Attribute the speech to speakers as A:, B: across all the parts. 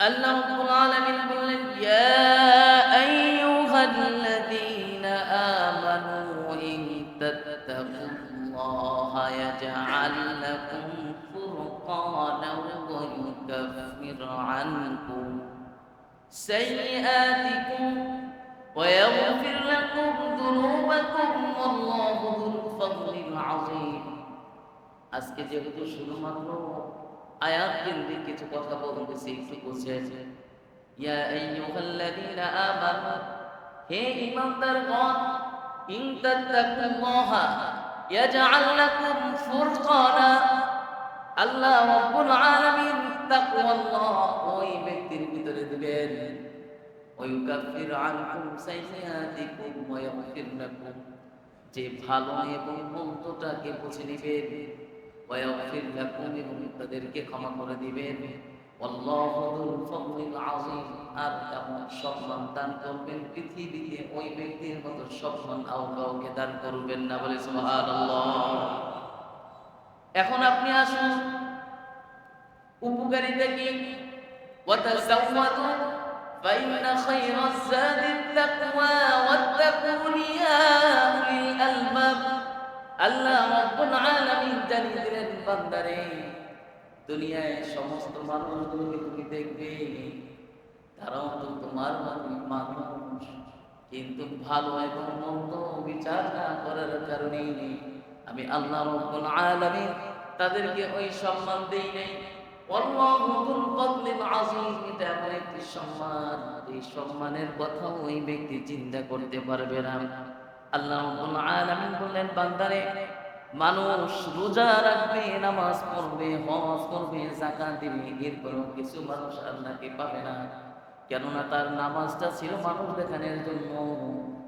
A: আল্লাহ রাব্বুল আলামিন বললেন, ইয়া আইয়ুহাল্লাযীনা আমানু ইন তাত্তাকুল্লাহা ইয়াজআল লাকুম ফুরকানাও ওয়া ইউকাফির আনকুম সাইয়্যাতিকুম ওয়া ইয়াগফির লাকুম যুনুবাকুম ওয়াল্লাহু যুল ফাদলিল আযীম। আজকে যেহেতু শুধুমাত্র আয়াত কেন্দ্রিক কিছু কথা বলতেছি, একটু বুঝেন। ইয়া আইয়ুহাল্লাযীনা আমানু, হে ঈমানদারগণ, ইন তাত্তাকুল্লাহা ইয়াজআল লাকুম ফুরকানা, আল্লাহ রাব্বুল আলামিন তাকওয়াল্লাহ ওই ব্যক্তির ভিতরে দিবেন। ওয়া ইউকাফির আনকুম সাইয়্যাতিকুম ওয়া ইয়াগফির লাকুম, যে ভালো এবং মন্দটাকে বুঝে নেবেন, ওয়া ইয়াগফির লাকুম, এবং তাদেরকে ক্ষমা করে দিবেন। আল্লাহু যুল ফাদলিল আযীম, আর এমন সম্মান দান করবেন পৃথিবীতে ওই ব্যক্তির মতো সম্মান আর কাউকে দান করবেন না, বলে সুবহানাল্লাহ। এখন আপনি আসুন, উপকারিতা কি? ওয়াতাযাওয়াদু ফাইন্না খায়রাজ যাদিত তাকওয়া ওয়াত্তাকুন ইয়া উলিল আলবাব। আল্লাহ রাব্বুল আলামিন জানিয়ে দিলেন, বান্দারে, দুনিয়ায় সমস্ত মানুষগুলোকে তুমি দেখবে, তারাও তো তোমার মতই মানুষ, কিন্তু ভালো এবং মন্দ বিচার না করার কারণে আমি আল্লাহ রাব্বুল আলামিন তাদেরকে ওই সম্মান দেই নাই। আল্লাহু যুল ফাদলিল আযীম, এটা এমন একটি সম্মান, এই সম্মানের কথা ওই ব্যক্তি চিন্তা করতে পারবে না। আল্লাহ রাব্বুল আলামিন বললেন, বান্দারে, মানুষ রোজা রাখবে, নামাজ পড়বে, হজ করবে, যাকাত দিবে, এরপরও কিছু মানুষ আল্লাহকে পাবে না। কেননা তার নামাজটা ছিল মানুষ দেখানোর জন্য,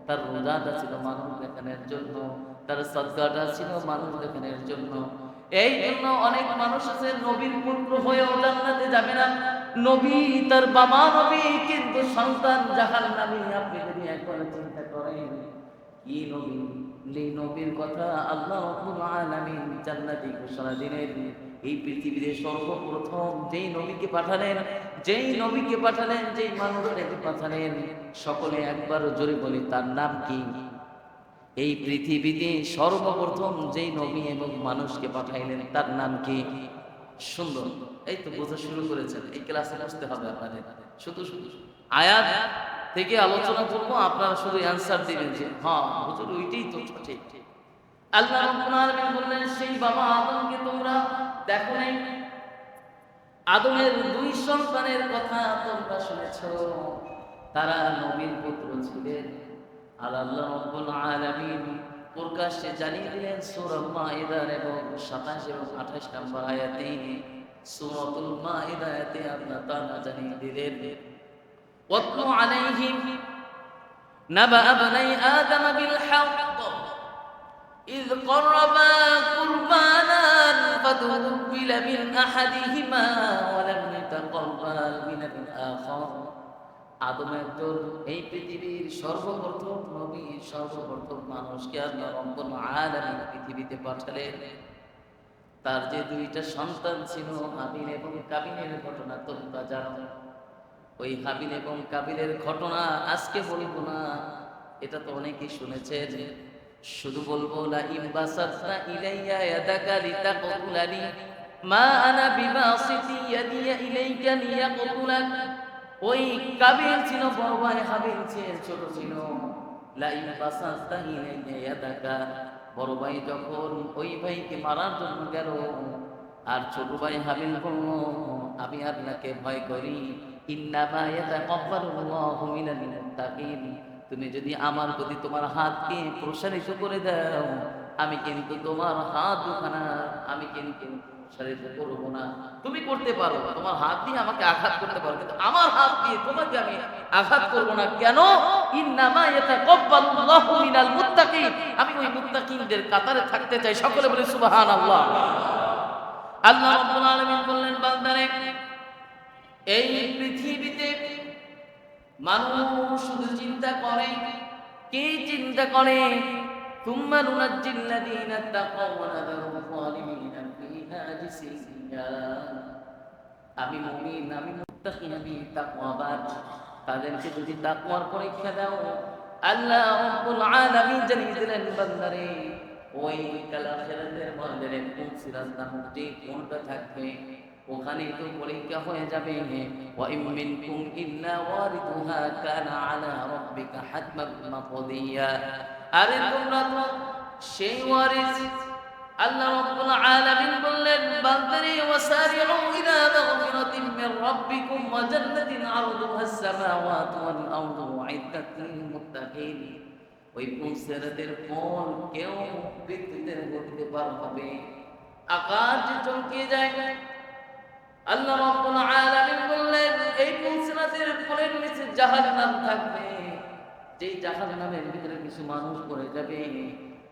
A: তার রোজাটা ছিল মানুষ দেখানোর জন্য, তার সাদকাটা ছিল মানুষ দেখানোর জন্য। এই জন্য অনেক মানুষ আছে নবীর পুত্র হয়েও জান্নাতে যাবে না। নবী তার বাবা নবী, কিন্তু সন্তান জাহান্নামী। আপনি যদি একবার চিন্তা করেন, কি নবী, এই নবীর কথা আল্লাহ রাব্বুল আলামিন জান্নাতি ঘোষণা দিলেন। এই পৃথিবীতে সর্বপ্রথম যেই নবীকে পাঠালেন, যেই নবীকে পাঠালেন, যেই মানুষটাকে পাঠালেন, সকলে একবার জোরে বলি, তার নাম কি? এই পৃথিবীতে সর্বপ্রথম যেই নবী এবং মানুষকে পাঠাইলেন, তার নাম কি? সুন্দর, এই তো বোঝা শুরু করেছেন। এই ক্লাসে বসতে হবে আপনাদের। শুধু শুধু আয়াত থেকে আলোচনা করবো, আপনারা শুধু অ্যান্সার দিবেন যে হ্যাঁ হুজুর ওইটাই তো ঠিক। আল্লাহ রাব্বুল আলামিন বললেন, সেই বাবা আদমকে তোমরা দেখো নাই? আদমের দুই সন্তানের কথা তোমরা শুনেছো, তারা নবীর পুত্র ছিলেন। আর আল্লাহ রাব্বুল আলামিন প্রকাশ্যে জানিয়ে দিলেন সূরা মাইদার এবং ২৭ এবং ২৮ নম্বর আয়াতে, সূরাতুল মাইদাতে আল্লাহ তাআলা জানিয়ে দিলেন, ওয়াতলু আলাইহিম নাবা আবনাই আদম বিল হক إذ قربا قربانا فتقبل من أحدهما ولم يتقبل من الآخر। আদম একজন এই পৃথিবীর সর্বপ্রথম নবী, সর্বপ্রথম মানুষকে আল্লাহ রাব্বুল আলামিন পৃথিবীতে পাঠালেন। তার যে দুইটা সন্তান ছিল, হাবিল এবং কাবিলের ঘটনা তোমরা জানো। ওই হাবিল এবং কাবিলের ঘটনা আজকে বলবো না, এটা তো অনেকেই শুনেছেন। শুধু বলবো, লা ইমবাসাতনা ইলাইয়া ইয়াদাকা লিতাকতুলানি মা আনা বিবাসিতি ইয়াদিয়া ইলাইকা লিয়াকতুলাক। ওই কাবিল ছিল বড় ভাই, হাবিল ছিল ছোট ছিল। লা ইমবাসাতনা ইলাইয়া ইয়াদাকা, বড় ভাই যখন ওই ভাইকে মারার জন্য গেল, আর ছোট ভাই হাবিল বলল, আমি আল্লাহকে ভয় করি, ইন্নামা ইয়াতাকাব্বালুল্লাহু মিনাল মুত্তাকিন। তুমি যদি আমার প্রতি তোমার হাতকে প্রসারিত করে দাও, আমি কিন্তু তোমার হাত দুখানা আমি কিন্তু প্রসারিত করবো না। তুমি করতে পারো, তোমার হাত দিয়ে আমাকে আঘাত করতে পারো, কিন্তু আমার হাত দিয়ে তোমাকে আমি আঘাত করবো না। কেন? ইন্নামা ইয়াতাকাব্বালুল্লাহু মিনাল মুত্তাকিন, আমি ওই মুত্তাকিনদের কাতারে থাকতে চাই। সকলে বলে সুবহানাল্লাহ। আল্লাহ রাব্বুল আলামিন বললেন, বান্দারে, এই পৃথিবীতে মানুষ শুধু চিন্তা করে, কি চিন্তা করে? তুম্মা নুনাজ্জিল্লাযীনা তাকাও ওয়া নাযারু যালিমিনা ফীহা জিসিয়া। আমি মুমিন, আমি মুত্তাকি, আমি তাকওয়াবান, তাদেরকে যদি তাকওয়ার পরীক্ষা দাও, আল্লাহ রাব্বুল আলামিন জানিয়ে দিলেন বান্দারে ওই কাল আখিরাতের ময়দানে কোন সিরাত নামক যে কোনটা থাকবে ওখানে তো পরীক্ষা হয়ে যাবে। ওয়া ইম মিনকুম ইল্লা ওয়ারিদুহা কানা আলা রাব্বিকা হাতমান মাকদিয়া। আরে তোমরা তো সেই ওয়ারিস। আল্লাহ রাব্বুল আলামিন বললেন বান্দারে ওয়াসারিউ ইলা মাগফিরাতিন মির রাব্বিকুম ওয়া জান্নাতিন আরদুহাস সামাওয়াতু ওয়াল আরদু উইদ্দাত লিল মুত্তাকিন। ওই পুলসিরাতের ফল কেউ বিদ্যুতের গতিতে পার হবে, আকাশ যে চমকে যায়। আল্লাহ রাব্বুল আলামিন বললেন এই পুলসিরাতের ফলের নিচে জাহান্নাম থাকবে, যেই জাহান্নামের ভিতরে কিছু মানুষ পড়ে যাবে,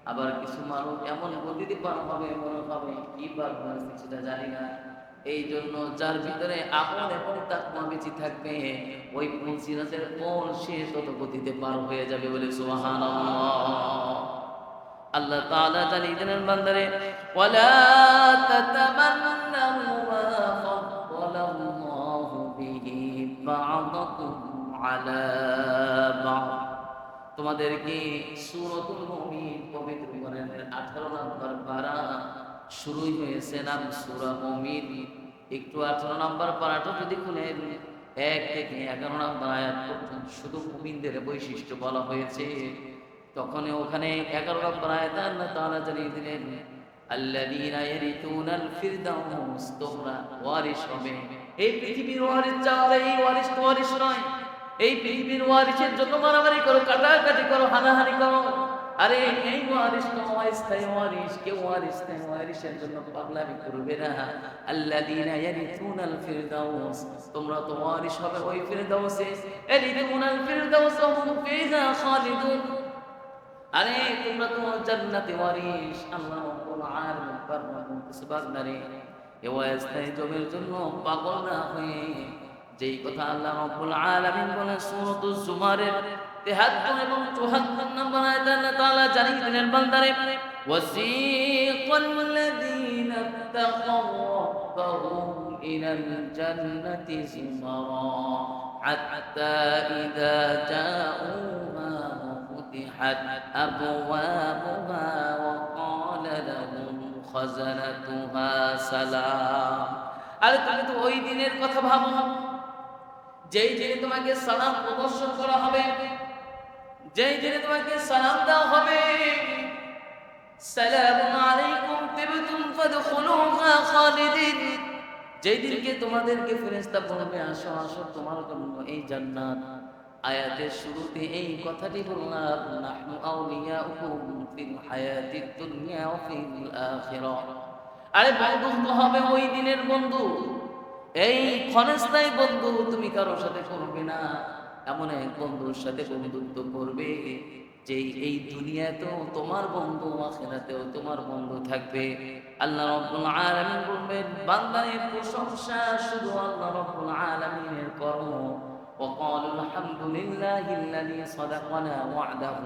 A: আবার কিছু মানুষ এমন গতিতে পার হবে মনে হবে কি পার হয়েছে সেটা জানি না। এই জন্য যার ভিতরে আপন এবং তাকওয়া বেঁচে থাকবে ওই পুলসিরাতের কোন সে তত গতিতে পার হয়ে যাবে বলে সুবহানাল্লাহ। আল্লাহ তাআলা জানিয়ে দিলেন বান্দারে ওয়ালা তাতামান্নাউ মা ফাদ্দালাল্লাহু বিহি বা'দাকুম আলা বা'দ। তোমাদেরকে সূরাতুল মুমিন পবিত্র কোরআনের 18 নম্বর পারা শুরুই হয়েছে নাম সূরা মুমিন। একটু 18 নম্বর পারাটা যদি খুলেন 1 থেকে 11 নম্বর আয়াত পর্যন্ত শুধু মুমিনদের বৈশিষ্ট্য বলা হয়েছে। তখন ওখানে 11 নম্বর আয়াতে আল্লাহ তাআলা জানিয়ে দিলেন আল্লাযীনা ইয়ারিতুনাল ফিরদাউস, তোমরা ওয়ারিস হবে। এই পৃথিবীর ওয়ারিস চাও, এই ওয়ারিস তো ওয়ারিস নয়। এই পৃথিবীর ওয়ারিসের জন্য মারামারি করো, কাটাকাটি করো, হানাহানি করো। আরে এই ওয়ারিস তো অস্থায়ী ওয়ারিস, কেউ ওয়ারিস নেই, ওয়ারিসের জন্য পাগলামি করবে না। আল্লাযীনা ইয়ারিতুনাল ফিরদাউস, তোমরা তো ওয়ারিস হবে ওই ফিরদাউসে। ইয়ারিতুনাল ফিরদাউস হুম ফিহা খালিদুন। আরে তোমরা তো জান্নাতে ওয়ারিস। আল্লাহ রাব্বুল আলামিন ফরমান সুবহানারে এ অস্থায়ী জমির জন্য পাগল না হয়ে যেই কথা আল্লাহ রাব্বুল আলামিন বলেন সূরাতুজ জুমারের 73 এবং 74 নম্বর আয়াতে আল্লাহ তাআলা জানিয়ে দিলেন বান্দারে ওয়াসিকাল্লাযীনা তাকাউ রাব্বাহুম ইলাল জান্নাতি যুমারা হাত্তা ইযা জাউহা ফুতিহাত আবওয়াবুহা ওয়া ক্বালা লাহুম খাযানাতুহা সালাম। আরে তুমি তো ওই দিনের কথা ভাবো যেই দিনে তোমাকে সালাম প্রদর্শন করা হবে, যেই দিনে তোমাকে সালাম দেওয়া হবে সালামুন আলাইকুম তিবতুম ফাদখুলুহা খালিদিন। যেই দিনকে তোমাদেরকে ফেরেশতা বলবে আসো আসো তোমার জন্য এই জান্নাত। আয়াতের শুরুতে এই কথাটি বললাম নাহনু আউলিয়াউকুম ফিল হায়াতিদ দুনিয়া ওয়া ফিল আখিরাহ। আরে বন্ধু হবে ওই দিনের বন্ধু, এই ক্ষণস্থায়ী বন্ধু তুমি কারোর সাথে করবে না। এমন এক বন্ধুর সাথে বন্ধুত্ব করবে যে এই দুনিয়াতেও তোমার বন্ধু, আখিরাতেও তোমার বন্ধু থাকবে। আল্লাহ রাব্বুল আলামিন বলবেন বান্দার প্রশংসা শুধু আল্লাহ রাব্বুল আলামিনের করো। وقالوا الحمد لله الذي صدقنا وعده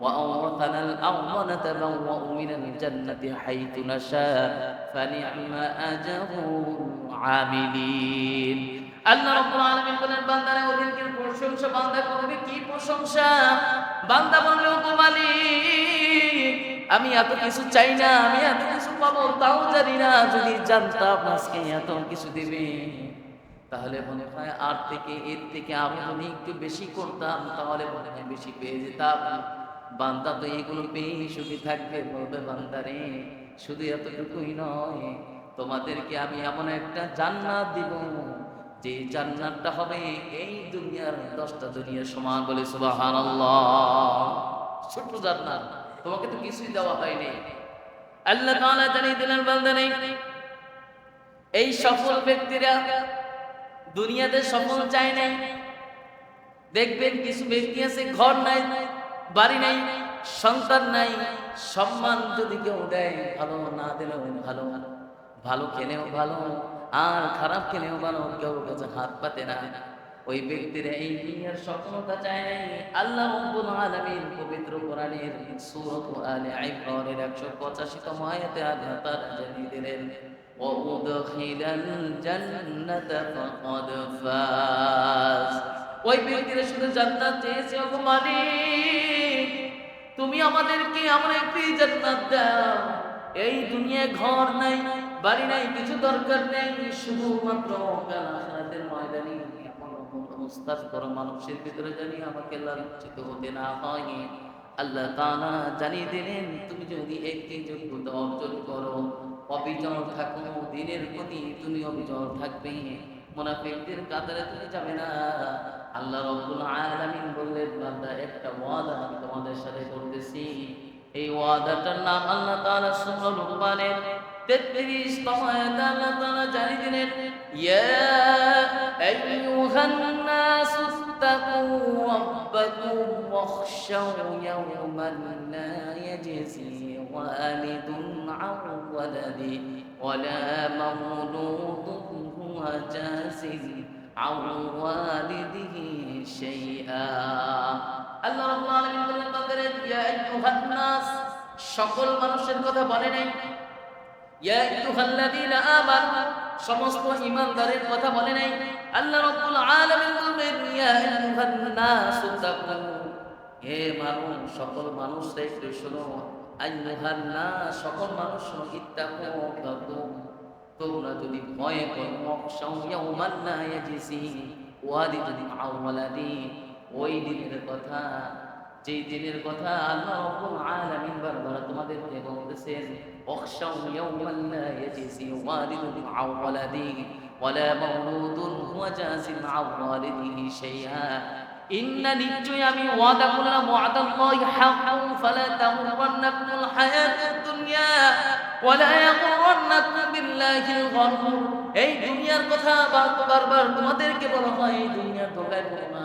A: وأورثنا الأرض نتبوأ من الجنة حيث نشاء فنعم أجر العاملين। আল্লাহ রাব্বুল আলামিন বলেন বান্দারা ওদিনকে প্রশংসা বান্দা করবে। কি প্রশংসা? বান্দা বলবে ও মালিক আমি এত কিছু চাই না, আমি এত কিছু পাবো তাও জানি না। যদি জানতাম আজকে এত কিছু দিবে তাহলে মনে হয় আর থেকে এর থেকে আরো যদি একটু বেশি করতাম তাহলে মনে হয় বেশি পেয়ে যেতাম। বান্দা তো এগুলো পেয়ে সুখী থাকবে। বলবে বান্দারে শুধু এতটুকুই নয়, তোমাদেরকে আমি এমন একটা জান্নাত দিব যে জান্নাতটা হবে এই দুনিয়ার 10টা দুনিয়ার সমান। বলে সুবহানাল্লাহ। ছোট্ট জান্নাত, তোমাকে তো কিছুই দেওয়া হয়নি। আল্লাহ তাআলা জানিয়ে দিলেন বান্দারে এই সফল ব্যক্তিরা দুনিয়াতে সফল চায় নাই। দেখবেন কিছু ব্যক্তি আছে ঘর নাই, বাড়ি নাই, সন্তান নাই, সম্মান যদি কেউ দেয় ভালো, না দিলেও ভালো, ভালো খেলেও ভালো আর খারাপ খেলেও ভালো, কেউ কাছে হাত পাতে না। ওই ব্যক্তিরা এই দুনিয়ার সফলতা চায় নাই। আল্লাহ রাব্বুল আলামিন পবিত্র কোরআনের সূরা আলে ইমরানের 185তম আয়াতে আল্লাহ তাআলা জানিয়ে দিলেন وأدخل الجنة فقد فاز ওই ব্যক্তিরা শুধু জান্নাত চেয়েছে ওগো মালিক তুমি আমাদেরকে এমন একটি জান্নাত দাও এই দুনিয়ায় ঘর নাই বাড়ি নাই কিছু দরকার নেই শুধুমাত্র আখিরাতের ময়দানে এমন অবস্থা করো মানুষের ভিতরে জানি আমাকে লাঞ্ছিত হতে না হয় আল্লাহ তাআলা জানিয়ে দিলেন তুমি যদি একটি যোগ্যতা অর্জন করো অবিচল থাকো দিনের প্রতি তুমি অবিচল থাকবে মুনাফিকদের কাতারে তুমি যাবে না আল্লাহ রাব্বুল আলামিন বললেন বান্দা একটা ওয়াদা আমি তোমাদের সাথে করতেছি এই ওয়াদাটার নাম আল্লাহ তাআলা সূরা লুকমানের 33 তম আয়াতে আল্লাহ তাআলা জানিয়ে দিলেন ইয়া আইয়ুহান নাস ইত্তাকু রাব্বাকুম ওয়াখশাউ ইয়াওমান লা ইয়াজজি ওয়ালিদুন আন ওয়ালাদি ওয়ালা মাওলুদুন হুয়া জাযিন আন ওয়ালিদিহি শাইআ আল্লাহ রাব্বুল আলামিন বলেন বান্দারে ইয়া আইয়ুহান নাস সকল মানুষের কথা বলে নাই ইয়া আইয়ুহাল্লাযীনা আমানু সমস্ত ঈমানদারের কথা বলে নাই আল্লাহ রাব্বুল আলামিন বলেন ইয়া আইয়ুহান নাস তাকু হে মানুষ সকল মানুষরা একটু শোনো আইয়ুহান নাস সকল মানুষ ইত্তাকু রাব্বাকুম তোমরা যদি ভয় করো ওয়াখশাউ ইয়াওমান লা ইয়াজজি ওয়ালিদুন আন ওয়ালাদি ওই দিনের কথা যেই দিনের কথা আল্লাহ রাব্বুল আলামিন বারবার তোমাদেরকে বলতেছেন ওয়াখশাউ ইয়াওমান লা ইয়াজজি ওয়ালিদুন আন ওয়ালাদিহি ওয়ালা মাওলুদুন হুয়া জাযিন আন ওয়ালিদিহি শাইআ ইন্না নিশ্চয় আমি ওয়াদা করলাম ওয়াদাল্লাহি হাক্কুন ফালা তাগুররান্নাকুমুল হায়াতুদ দুনিয়া ওয়ালা ইয়াগুররান্নাকুম বিল্লাহিল গরুর এই দুনিয়ার কথা বারবার তোমাদেরকে বলা হয় এই দুনিয়ার ধোঁকায় পড়ো না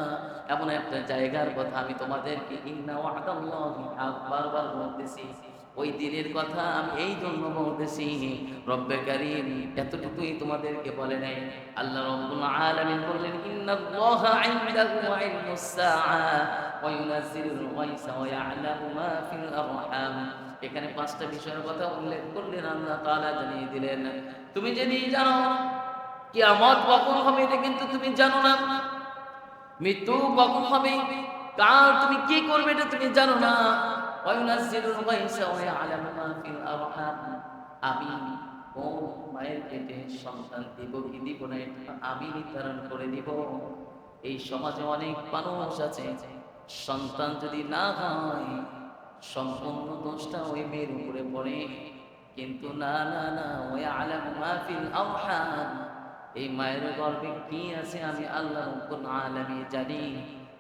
A: এমন একটা জায়গার কথা আমি তোমাদেরকে ইন্না ওয়াদাল্লাহি হাক বারবার বলতেছি ওই দিনের কথা আমি এই জন্য বলতেছি রব্বে কারীম এতটুকুই তোমাদেরকে বলে নাই আল্লাহ রাব্বুল আলামিন বললেন ইন্নাল্লাহা ইনদাহু ইলমুস সাআ ওয়া ইউনাজ্জিলুল গায়সা ওয়া ইয়া'লামু মা ফিল আরহাম এখানে পাঁচটা বিষয়ের কথা উল্লেখ করলেন আল্লাহ তাআলা জানিয়ে দিলেন তুমি যদি জানো কিয়ামত কখন হবে এটা কিন্তু তুমি জানো না মৃত্যু কখন হবে কাল তুমি কি করবে এটা তুমি জানো না ওয়ায়ুনাজ্জিলুল গায়সা ওয়া ইয়া'লামু মা ফিল আরহাম আমি ও মায়ের পেটে সন্তান দিব কি দিব না এটা আমি নির্ধারণ করে দিব এই সমাজে অনেক মানুষ আছে সন্তান যদি না হয় সম্পূর্ণ দোষটা ওই মেয়ের উপরে পড়ে কিন্তু না না না ওয়া ইয়া'লামু মা ফিল আরহাম এই মায়ের গর্ভে কি আছে আমি আল্লাহ রাব্বুল আলামিন জানি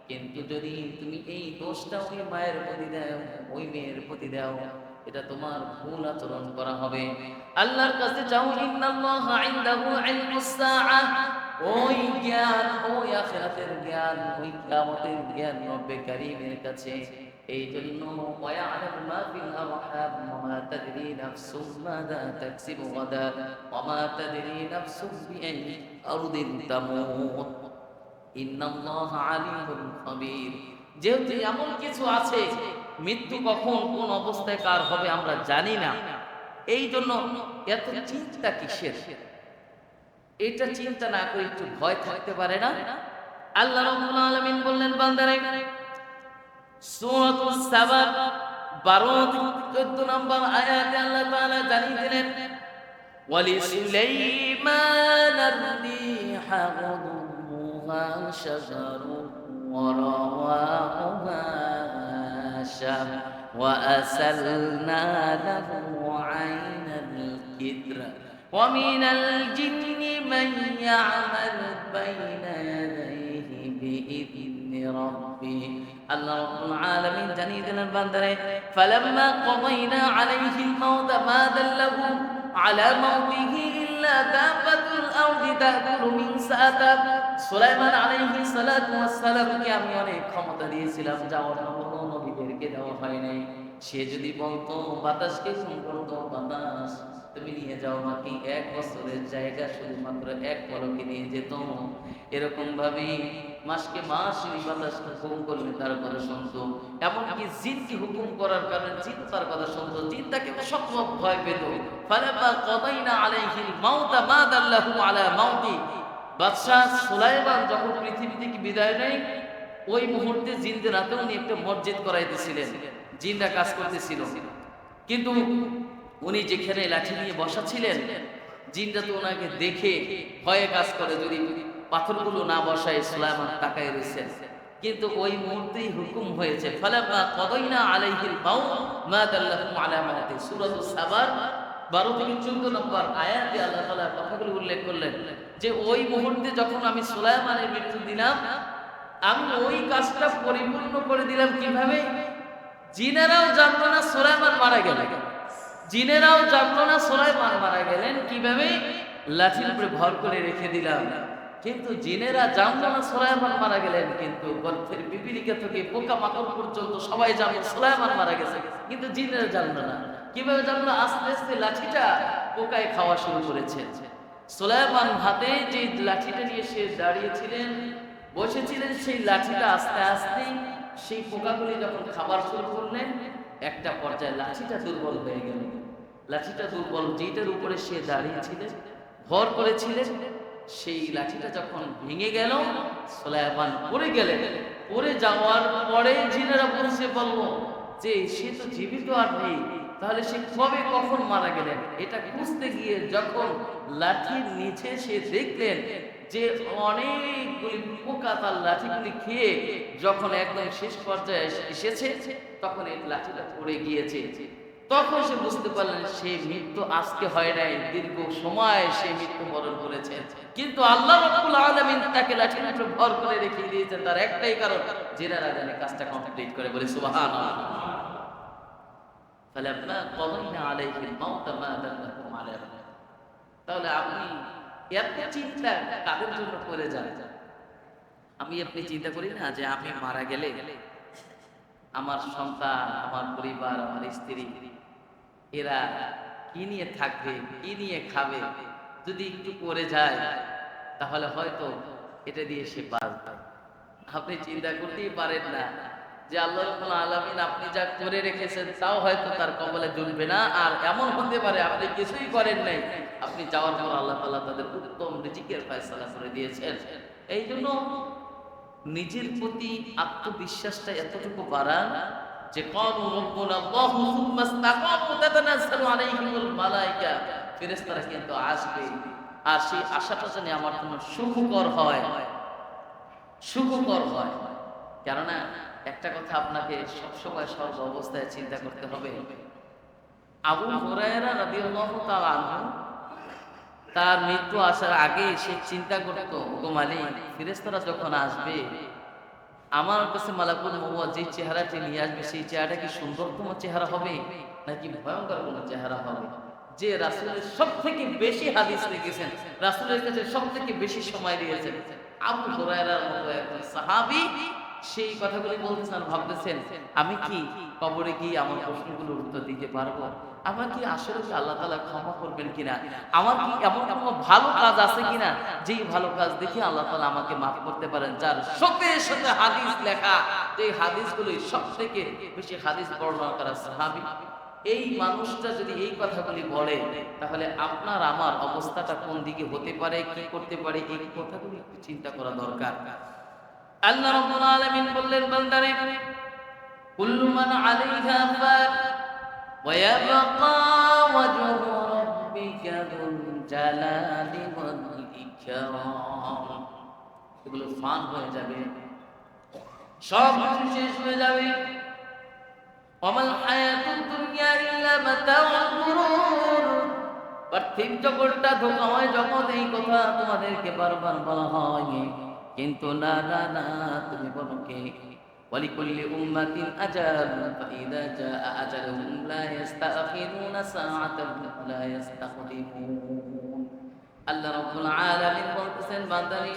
A: কিন্তু যদি তুমি এই দোষটা ওই মায়ের প্রতি দাও ওই মেয়ের প্রতি দাও এটা তোমার ভুল আচরণ করা হবে আল্লাহর কাছে চাও ইন্নাল্লাহা ইনদাহু ইলমুস সাআ ওই জ্ঞান ওই আখিরাতের জ্ঞান ওই কিয়ামতের জ্ঞান রব্বে কারীমের কাছে এই জন্য ওয়া ইয়া'লামু মা ফিল আরহাম ওয়া মা তাদরি নাফসুম মাযা তাকসিবু গাদা ওয়া মা তাদরি নাফসুম বিআইয়ি আরদিন তামুত ইন্নাল্লাহা আলিমুল খাবীর যেহেতু এমন কিছু আছে মৃত্যু কখন কোন অবস্থায় কার হবে আমরা জানি না এই জন্য এত চিন্তা কিসের এটা চিন্তা না করে একটু ভয় থাকতে পারে না আল্লাহ রাব্বুল আলামিন বললেন বান্দারে সূরাতুস সাবা 12-14 নম্বর আয়াতে আল্লাহ তাআলা জানিয়ে দিলেন ওয়ালিসুলাইমান আর-রিহা গুদুহা শাজারুন ওয়া রাওয়াহুহা শাহ ওয়া আসালনা লাহু আইনাল কিদ্র ওয়া মিনাল জিন্নি মান ইয়া'মাল বাইনা ইয়াদাইহি বিইذনি রাব্বিহি আল্লাহ রাব্বুল আলামিন জানিয়ে দিলেন বান্দারে ফালাম্মা কাদাইনা আলাইহিল মাউত মা দাল্লাহু আলা মাউতিহি ইল্লা দাবাতুল আরদি তাকুলু মিন সাআতা সুলাইমান আলাইহিস সালাতু ওয়াস সালামকে আমি অনেক ক্ষমতা দিয়েছিলাম যাওয়ার মতো নবীদেরকে দেওয়া হয় নাই সে যদি বলতো বাতাসকে ফোন করতো, বাতাস তুমি নিয়ে যাও আমাকে 1 বছরের জায়গা শুধুমাত্র 1 পলকে নিয়ে যেত। এরকম ভাবে মাসকে মাস এই বাতাসকে হুকুম করলে তার কথা শুনতো। এমনকি জিনকে হুকুম করার কারণে জিন তার কথা শুনতো। জিন তাকে অসম্ভব ভয় পেত। ফালামা কদাইনা আলাইহিল মাউতা মা দাল্লাহু আলা মাউতি, বাদশাহ সুলাইমান যখন পৃথিবী থেকে বিদায় নেয়, ওই মুহূর্তে জিনদের রাতে উনি একটা মসজিদ করাইতেছিলেন, জিনরা কাজ করতেছিল। কিন্তু উনি যেখানে লাঠি নিয়ে বসা ছিলেন, জিনরা তো ওনাকে দেখে ভয়ে কাজ করে, যদি পাথরগুলো না বসায় সুলাইমান তাকায় রয়েছেন। কিন্তু ওই মুহূর্তেই হুকুম হয়েছে, ফালামা কদাইনা আলাইহিল মাউত মা দাল্লাহু আলা মাউতি, সূরাতুস সাবার 12 থেকে 14 নম্বর আয়াতে আল্লাহ তাআলা কথাগুলো উল্লেখ করলেন যে ওই মুহূর্তে যখন আমি সুলাইমানের মৃত্যু দিলাম, আমি ওই কাজটা পরিপূর্ণ করে দিলাম। কিভাবে? জিনেরাও জানতো না সুলাইমান মারা গেলেন, জিনেরাও জানতো না সুলাইমান মারা গেলেন। কিভাবে? লাঠির উপরে ভর করে রেখে দিলাম। কিন্তু জিনেরা জানতো না সুলাইমান মারা গেলেন, কিন্তু গর্তের পিপিলিকা থেকে পোকা মাকড় পর্যন্ত সবাই জানতো সুলাইমান মারা গেছে, কিন্তু জিনেরা জানতো না। কিভাবে জানলো? আস্তে আস্তে লাঠিটা পোকায় খাওয়া শুরু করেছে। সুলাইমান হাতে যে লাঠিটা নিয়ে সে দাঁড়িয়েছিলেন, বসেছিলেন, সেই লাঠিটা আস্তে আস্তে সেই পোকাগুলি যখন খাবার শুরু করলেন, একটা পর্যায়ে লাঠিটা দুর্বল হয়ে গেল। লাঠিটা দুর্বল, যেটার উপরে সে দাঁড়িয়েছিলেন, ভর করেছিলেন, সেই লাঠিটা যখন ভেঙে গেল, সুলাইমান পড়ে গেলেন। পড়ে যাওয়ার পরে জিনেরা বুঝতে বলল যে সে তো জীবিত আর নেই, তাহলে সে কবে কখন মারা গেলেন। এটা খুঁজতে গিয়ে যখন লাঠির নিচে সে দেখলেন যে অনেকগুলি পোকা তার লাঠিগুলি খেয়ে যখন একদম শেষ পর্যায়ে এসেছে, তখন এই লাঠিটা পড়ে গিয়েছে। তখন সে বুঝতে পারলেন সে মৃত্যু আজকে হয় নাই, দীর্ঘ সময় সে মৃত্যুবরণ করেছেন। কিন্তু আল্লাহ রাব্বুল আলামিন তাকে লাঠির উপরে ভর করে রেখে দিয়েছেন, তার একটাই কারণ, জিনেরা যেন কাজটা কমপ্লিট করে। বলে সুবহানাল্লাহ। ফালাম্মা কদাইনা আলাইহিল মাউতা মা দাল্লাহুম আলা। তাহলে আপনি এত চিন্তা কাদের জন্য করে যান? আমি আপনি চিন্তা করি না যে আমি মারা গেলে আমার সন্তান, আমার পরিবার, আমার স্ত্রী, এরা কি নিয়ে থাকবে, কি নিয়ে খাবে। যদি একটু করে যায় তাহলে হয়তো এটা দিয়ে সে বাঁচবে। আপনি চিন্তা করতেই পারেন না যে আল্লাহ রাব্বুল আলামিন আপনি যা করে রেখেছেন তাও হয়তো তার কবলে জ্বলবে না। আর এমন হতে পারে আপনি কিছুই করেন নাই, আপনি যাওয়ার পর আল্লাহ তাআলা তাদের উত্তম রিজিকের ফয়সালা করে দিয়েছেন। এই জন্য নিজের প্রতি আত্মবিশ্বাসটা এতটুকু বাড়ান যে ক্বালু রাব্বুনা আল্লাহু সুম্মা ইসতাকামু তাতানাজ্জালু আলাইহিমুল মালায়েকা, ফেরেশতারা কিন্তু আসবে। আর সেই আশাটা যেন আমার জন্য সুখকর হয়, সুখকর হয়। কেননা একটা কথা আপনাকে সবসময় সর্ব অবস্থায় চিন্তা করতে হবে। আবু হুরায়রা রাদিয়াল্লাহু তাআলা আনহু তার মৃত্যু আসার আগে সে চিন্তা করত, ওগো মালিক, ফেরেশতারা যখন আসবে আমার কাছে মালাকুল মউত যে চেহারাটি নিয়ে আসবে, সেই চেহারাটা কি সুন্দরতম চেহারা হবে নাকি ভয়ঙ্কর কোনো চেহারা হবে? যে রাসূলের সবথেকে বেশি হাদিস লিখেছেন, রাসূলের কাছে সবথেকে বেশি সময় দিয়েছেন, আবু হুরায়রার মতো একজন সাহাবী সেই কথাগুলি বলতেছেন আর ভাবতেছেন, আমি কি কবরে গিয়ে আমার প্রশ্নগুলোর উত্তর দিতে পারবো? আমার কি আসলে কি আল্লাহ তাআলা ক্ষমা করবেন কিনা? আমার কি এমন কোনো ভালো কাজ আছে কিনা যেই ভালো কাজ দেখে আল্লাহ তাআলা আমাকে মাফ করতে পারেন? যার শতে শতে হাদিস লেখা, যে হাদিসগুলো সবথেকে বেশি হাদিস বর্ণনা করা সাহাবী, এই মানুষটা যদি এই কথাগুলি বলে তাহলে আপনার আমার অবস্থাটা কোন দিকে হতে পারে, কি করতে পারে, এই কথাগুলি একটু চিন্তা করা দরকার। আল্লাহ রাব্বুল আলামিন বললেন, বান্দারে কুল্লু মান আলাইহা ফান ওয়া ইয়াবকা ওয়াজহু রাব্বিকা যুল জালালি ওয়াল ইকরাম। এগুলো ফান হয়ে যাবে, সব শেষ হয়ে যাবে। ওয়ামাল হায়াতুদ দুনিয়া ইল্লা মাতাউল গুরুর। পার্থিব জগৎটা ধোঁকাময় জগৎ, এই কথা তোমাদেরকে বারবার বলা হয়, কিন্তু না না না, তুমি বলো কে? ওয়ালিকুল্লি উম্মাতিন আজাল ফাইদা জাআ আজালুহুম লা ইস্তাখিরুনা সাআতান ওয়া লা ইস্তাকদিমুন। আল্লাহ রাব্বুল আলামিন বলতেছেন, বান্দারে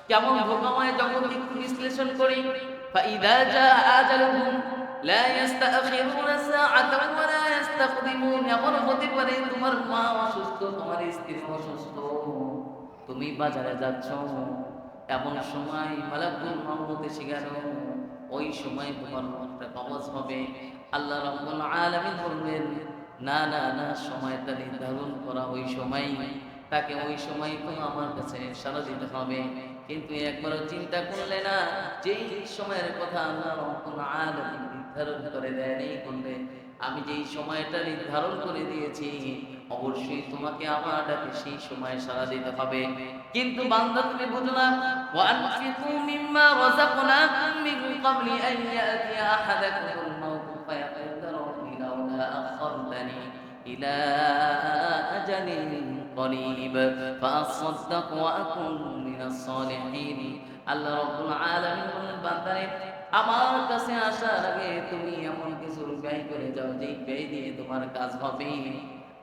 A: কেমন ধোঁকাময় জগৎ একটু বিশ্লেষণ করি। ফাইদা জাআ আজালুহুম লা ইস্তাখিরুনা সাআতান ওয়া লা ইস্তাকদিমুন। এমন হতে পারে তোমার মা অসুস্থ, তোমার স্ত্রী অসুস্থ, তুমি বাজারে যাচ্ছ, এমন সময় মালাকুল মউত এসে গেল, ওই সময় তোমার একটা কবজ হবে। আল্লাহ রাব্বুল আলামিন বললেন, না না না, সময়টা নির্ধারণ করা ওই সময়, তাকে ওই সময় তো আমার কাছে সাড়া দিতে হবে। কিন্তু একবারও চিন্তা করলে না যেই সময়ের কথা আল্লাহ রাব্বুল আলামিন নির্ধারণ করে দেয়নি, বললে আমি যেই সময়টা নির্ধারণ করে দিয়েছি অবশ্যই তোমাকে আমার ডাকে সেই সময় সাড়া দিতে হবে। কিন্তু বান্দা তুমি বুঝো না, ওয়া আনফিকু মিম্মা রাযাকনাকুম মিন ক্বাবলি আন ইয়াতিয়া আহাদাকুমুল মাউত ফায়াকুলা রাব্বি লাউলা আখখারতানি ইলা আজালিন করিব ফাআসাদদাক ওয়া আকুন মিনাস সালিহিন। আল্লাহ রাব্বুল আলামিন বলেন, বান্দারে আমার কাছে আসার আগে তুমি এমন কিছু ব্যয় করে যাও যেই ব্যয় দিয়ে তোমার কাজ হবে।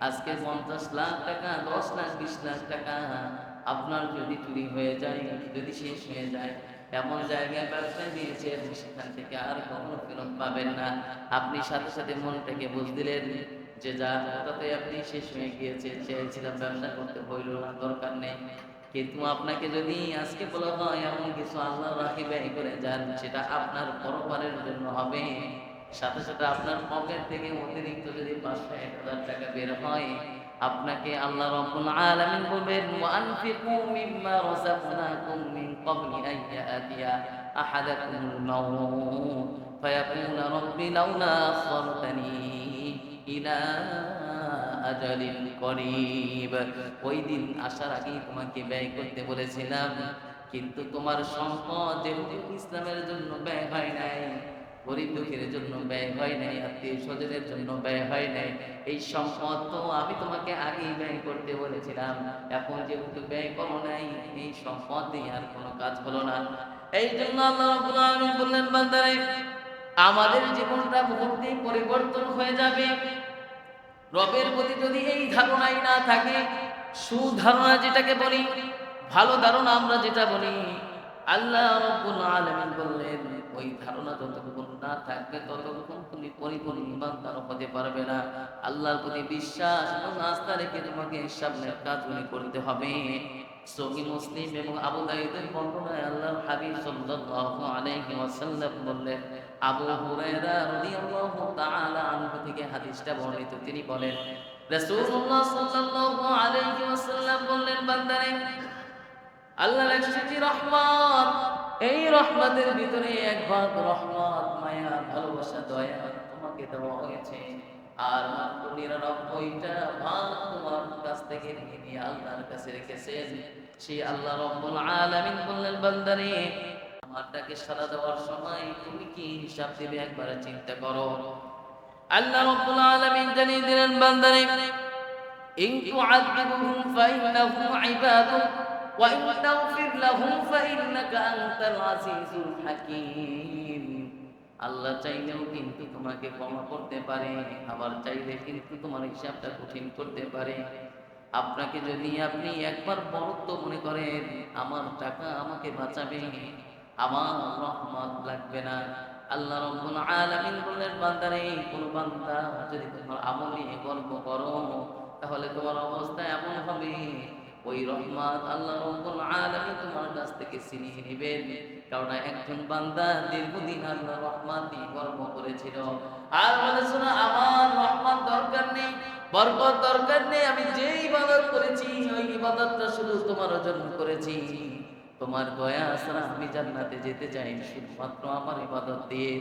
A: আজকে 50 লাখ টাকা, 10 লাখ, 20 লাখ টাকা আপনার যদি চুরি হয়ে যায়, যদি শেষ হয়ে যায়, এমন জায়গায় ব্যবসা দিয়েছেন সেখান থেকে আর কখনো ফেরত পাবেন না। আপনি সাথে সাথে মনটাকে বুঝ দিলেন যে যা ওটাতে আপনি শেষ হয়ে গিয়েছে, চেয়েছিলাম ব্যবসা করতে, হইল না, দরকার নেই। কিন্তু আপনাকে যদি আজকে বলা হয় এমন কিছু আল্লাহ রাখি ব্যয় করে যান, সেটা আপনার পরপারের জন্য হবে, সাথে সাথে আপনার পকেট থেকে অতিরিক্ত যদি 500-1000 টাকা বের হয়, আপনাকে আল্লাহ রাব্বুল আলামিন বলবেন, ওয়া আনফিকু মিম্মা রাযাকনাকুম মিন ক্বাবলি আন ইয়াতিয়া আহাদাকুমুল মাউত ফায়াকুলা রাব্বি লাউলা আখখারতানি ইলা আজালিন করিব। ওই দিন আসার আগেই তোমাকে ব্যয় করতে বলেছিলাম, কিন্তু তোমার সম্পদ যেহেতু ইসলামের জন্য ব্যয় হয় নাই, গরিব দুঃখীর জন্য ব্যয় হয় নাই, আত্মীয় স্বজনের জন্য ব্যয় হয় নাই, এই সম্পদ তো আমি তোমাকে আগেই ব্যয় করতে বলেছিলাম। এখন যেহেতু ব্যয় করো নাই, এই সম্পদ দিয়ে আর কোনো কাজ হলো না। এই জন্য আল্লাহ রাব্বুল আলামিন বললেন, বান্দারে আমাদের জীবনটা মুহূর্তেই পরিবর্তন হয়ে যাবে। রবের প্রতি যদি এই ধারণাই না থাকে, সুধারণা যেটাকে বলি, ভালো ধারণা আমরা যেটা বলি, আল্লাহ রাব্বুল আলামিন বললেন ওই ধারণা যতক্ষণ না থাকবে ততক্ষণ তুমি পরিপূর্ণ ঈমানদার হতে পারবে না। আল্লাহর প্রতি বিশ্বাস এবং আস্থা রেখে তোমাকে সামনের কাজগুলি করতে হবে। সহিহ মুসলিম এবং আবু দাউদের বর্ণনায় আল্লাহর হাবিব সাল্লাল্লাহু আলাইহি ওয়াসাল্লাম বললেন, আবু হুরায়রা রাদিয়াল্লাহু তাআলা আনহু থেকে হাদিসটা বর্ণিত, তিনি বলেন রাসূলুল্লাহ সাল্লাল্লাহু আলাইহি ওয়াসাল্লাম বললেন, বান্দারে আল্লাহর একটি রহমত, এই রহমতের ভিতরে এক ভাগ রহমত, মায়া, ভালোবাসা, দয়া তোমাকে দেওয়া হয়েছে, আর মাত্র 99টা ভাগ তোমার কাছ থেকে নিয়ে আল্লাহর কাছে রেখেছেন। সেই আল্লাহ রাব্বুল আলামিন বললেন, বান্দারে আমার ডাকে সাড়া দেওয়ার সময় তুমি কি হিসাব দিবে একবার চিন্তা করো। আল্লাহ রাব্বুল আলামিন জানিয়ে দিলেন, বান্দারে ইন তুআযিবুহুম ফাইন্নাহুম ইবাদুক ওয়া ইন তাগফির লাহুম ফাইন্নাকা আনতাল আজিজুল হাকীম। আল্লাহ চাইলেও কিন্তু তোমাকে ক্ষমা করতে পারে, আবার চাইলে কিন্তু তোমার হিসাবটা কঠিন করতে পারে। আপনাকে যদি আপনি একবার বরত্ব মনে করেন, আমার টাকা আমাকে বাঁচাবে, আমার রহমত লাগবে না, আল্লাহ রাব্বুল আলামিন বললেন, বান্দারে কোন বান্দা যদি তোমার আমল নিয়ে গর্ব করো, তাহলে তোমার অবস্থা এমন হবে ওই রহমত আল্লাহ রাব্বুল আলামিন তোমার কাছ থেকে ছিনিয়ে নেবেন। কারণ একজন বান্দা দীর্ঘদিন আল্লাহর রহমত নিয়ে গর্ব করেছিল, আর বলেছিল আমার রহমত দরকার নেই, বরকত দরকার নেই, আমি যে ইবাদত করেছি ওই ইবাদতটা শুধু তোমার জন্য করেছি, তোমার দয়া ছাড়া আমি জান্নাতে যেতে চাই শুধুমাত্র আমার ইবাদত দিয়ে,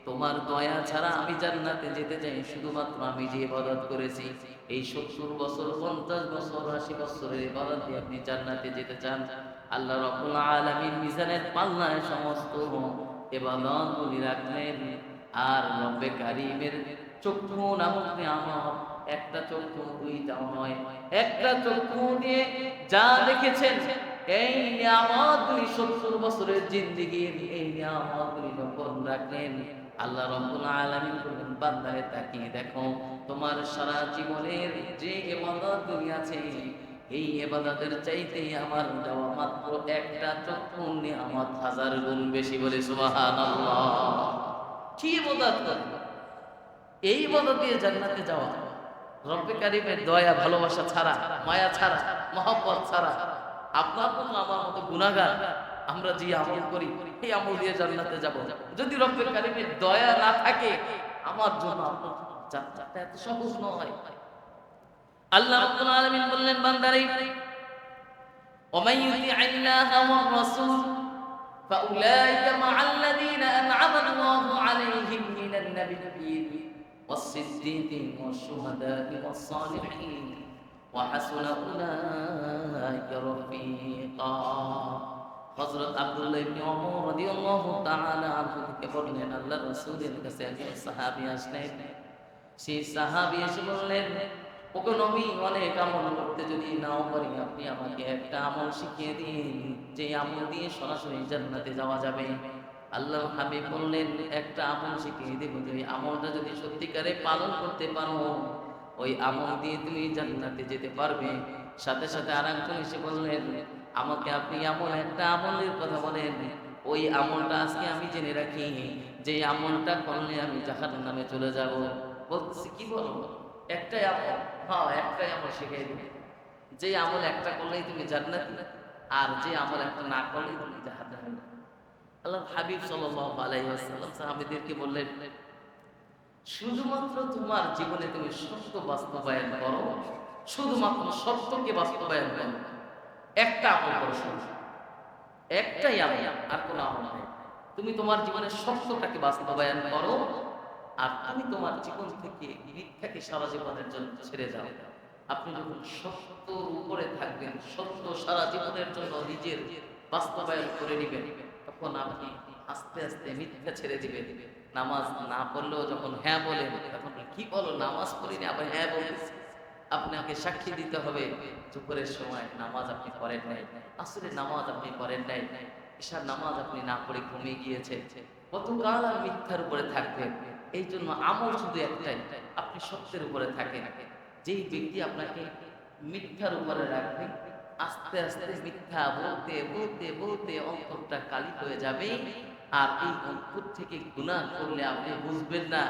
A: তোমার দয়া ছাড়া আমি জান্নাতে যেতে চাই শুধুমাত্র আমি যে ইবাদত করেছি। এই 70 বছর, 50 বছর, 80 বছরের ইবাদত দিয়ে আপনি জান্নাতে যেতে চান, আল্লাহ রাব্বুল আলামিন মিজানের পাল্লায় সমস্ত ইবাদতগুলি রাখলেন। আর রব্বে কারীমের চক্ষু নামক নিয়ামত, একটা চক্ষু দুইটাও নয়, একটা চক্ষু দিয়ে যা দেখেছেন এই নিয়ামতগুলি 70 বছরের জিন্দেগির এই নিয়ামতগুলি যখন রাখলেন, আল্লাহ রাব্বুল আলামিন বললেন, বান্দারে তাকিয়ে দেখো, তোমার সারা জীবনের যে ইবাদতগুলি আছে এই ইবাদতের চাইতে আমার দেওয়া মাত্র একটা চক্ষু নিয়ামত 1000 গুণ বেশি, বলে সুবহানাল্লাহ। কি ইবাদত করে? এই ইবাদত দিয়ে জান্নাতে যাওয়া রব্বে কারিমের দয়া ভালোবাসা ছাড়া, মায়া ছাড়া, মহব্বত ছাড়া, আপনার মতো আমার মতো গুনাহগার আমরা যে আমল করি এই আমল দিয়ে জান্নাতে যাব। যদি রব্বে কারিমের দয়া না থাকে আমার জন্য আপনার জান্নাতটা এত সহজ নয়। আল্লাহ রাব্বুল আলামিন বললেন বান্দারে, ওমাই ইউতি'আল্লাহা ওয়ার রাসূল ফাউলাইকা মা'আল্লাযীনা আন'আমা আল্লাহু আলাইহিম মিনান নাবিয়্যিন ওয়াস-সিদ্দীকিন ওয়াশ-শুহাদা'i ওয়াস-সালিহিন ওয়া হাসুনা উলাইকা রাফীকা। হযরত আব্দুল্লাহ ইবনে ওমর রাদিয়াল্লাহু তাআলা আনহু থেকে বললেন, আল্লাহর রাসূলের কাছে একজন সাহাবী আসলেন। সেই সাহাবী এসে বললেন, ওগো নবী, অনেক আমল করতে যদি নাও পারি, আপনি আমাকে একটা আমল শিখিয়ে দিন, যে আমল দিয়ে সরাসরি জান্নাতে যাওয়া যাবে। আল্লাহর হাবিব বললেন, একটা আমল শিখিয়ে দেব, যে আমলটা যদি সত্যিকারে পালন করতে পারো ওই আমল দিয়ে তুমি জান্নাতে যেতে পারবে। সাথে সাথে আরেকজন এসে বললেন, আমাকে আপনি এমন একটা আমলের কথা বলেন, ওই আমলটা আজকে আমি জেনে রাখি, যে আমলটা করলে আমি জাহান্নামে চলে যাব। বলতেছি, কি বলবো? একটাই আমল? হ্যাঁ, একটাই আমল শিখাই দিবে, যে আমল একটা করলেই তুমি জান্নাতি, আর যে আমল একটা না করলেই তুমি জাহান্নামে। আল্লাহর হাবিব সাল্লাল্লাহু আলাইহি ওয়াসাল্লাম সাহাবীদেরকে বললেন, শুধুমাত্র তোমার জীবনে তুমি সত্য বাস্তবায়ন করো, শুধুমাত্র সত্যকে বাস্তবায়ন করো, একটা আমল করো, শুধু একটাই আমল, আর কোনো আমল নেই। তুমি তোমার জীবনের সত্যটাকে বাস্তবায়ন করো, আর তুমি তোমার জীবন থেকে মিথ্যাকে সারা জীবনের জন্য ছেড়ে যাও। আপনি যখন সত্যর উপরে থাকবেন, সত্য সারা জীবনের জন্য নিজের বাস্তবায়ন করে নেবেন, তখন আপনি আস্তে আস্তে মিথ্যা ছেড়ে দিবেন। নামাজ না পড়লেও যখন হ্যাঁ বলেন, তখন কি বলো, নামাজ পড়িনি, আবার হ্যাঁ বলতেছি। আপনাকে সাক্ষী দিতে হবে, দুপুরের সময় নামাজ আপনি পড়েন নাই, আসরের নামাজ আপনি পড়েন নাই, ঈশার নামাজ আপনি না পড়ে ঘুমিয়ে গিয়েছেন। কতকাল আর মিথ্যার উপরে থাকবেন? এই জন্য আমল শুধু একটাই, আপনি সত্যের উপরে থাকেন। যেই ব্যক্তি আপনাকে মিথ্যার উপরে রাখবে, আস্তে আস্তে মিথ্যা বলতে বলতে বলতে অন্তরটা কালি হয়ে যাবে। আর এই অন্তর থেকে গুনাহ করলে আপনি বুঝবেন না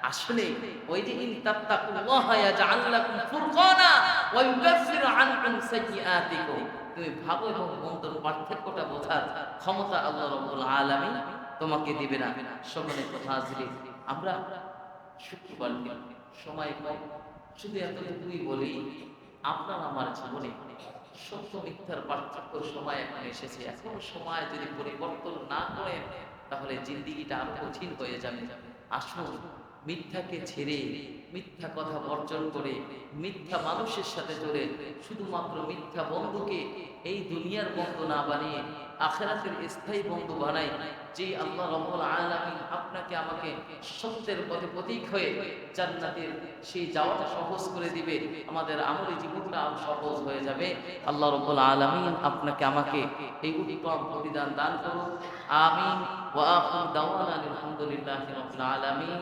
A: আসলে ওই যে ইন তাত্তাকুল্লাহা ইয়াজআল লাকুম ফুরকানা ওয়া ইউকাফির আনকুম সাইয়্যাতিকুম, তুমি ভালো এবং মন্দর পার্থক্যটা বোঝার ক্ষমতা আল্লাহ রাব্বুল আলামিন তোমাকে দিবে না। সম্মানিত হাজিরিন, আমরা শুক্রবার দিন সময় কম, শুধু এতটুকুই বলি, আপনার আমার জীবনে সত্য মিথ্যার পার্থক্যর সময় এখন এসেছে। এখন সময় যদি পরিবর্তন না করেন, তাহলে জিন্দিগিটা আরো কঠিন হয়ে যাবে। আসুন, মিথ্যাকে ছেড়ে, মিথ্যা কথা বর্জন করে, মিথ্যা মানুষের সাথে জড়ে, শুধুমাত্র মিথ্যা বন্ধুকে এই দুনিয়ার বন্ধু না বানিয়ে আখিরাতের স্থায়ী বন্ধু বানাই। যে আল্লাহ রাব্বুল আলামিন আপনাকে আমাকে সত্যের পথে প্রতীক হয়ে জান্নাতের সেই যাওয়াটা সহজ করে দিবে, আমাদের আমলি জীবনটা আরো সহজ হয়ে যাবে। আল্লাহ রাব্বুল আলামিন আপনাকে আমাকে এই উত্তম প্রতিদান দান করুন। আমিন। ওয়া আখিরু দাওয়ানা আলহামদুলিল্লাহি রাব্বিল আলামিন।